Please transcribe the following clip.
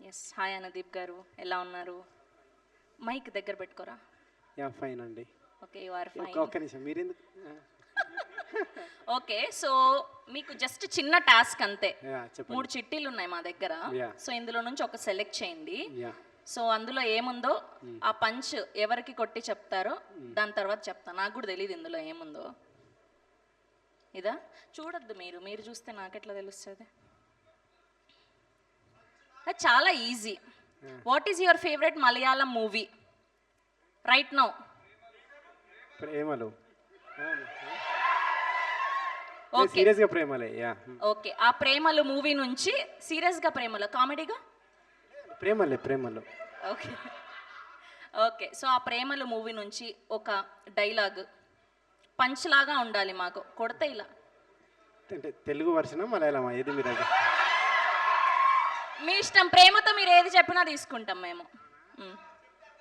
Yes hi Anudeep గారు, ఎలా ఉన్నారు? మైక్ దగ్గర పెట్టుకోరా. యా ఫైన్ అండి. Okay, you are fine. ఒక్క నిమిషం మీరెందుకు ఓకే, సో మీకు జస్ట్ చిన్న టాస్క్ అంతే. యా చెప్పండి. 3 చిట్టీలు ఉన్నాయి మా దగ్గర. Yeah. సో ఇందులో నుంచి ఒక సెలెక్ట్ చేయండి. యా సో అందులో ఏముందో ఆ పంచ్ ఎవరికి కొట్టి చెప్తారో దాని తర్వాత చెప్తాను. నాకు కూడా తెలియదు ఇందులో ఏముందో. ఇదా చూడొద్దు, మీరు మీరు చూస్తే నాకెట్లా తెలుస్తుంది? అది చాలా easy. What is your favourite Malayalam movie right now? ప్రేమలు. ఓకే సీరియస్ గా ప్రేమలే. యా ఓకే, ఆ ప్రేమలు మూవీ నుంచి సీరియస్గా ప్రేమలో కామెడీగా ప్రేమలు. ఓకే ఓకే, సో ఆ ప్రేమలు మూవీ నుంచి ఒక డైలాగ్ పంచ్ లాగా ఉండాలి మాకు, కొడితే ఇలా. అంటే తెలుగు వర్షనా మలయాళమా ఏది మీరు అది? మీ ఇష్టం, ప్రేమతో మీరు ఏది చెప్పినా తీసుకుంటాం మేము.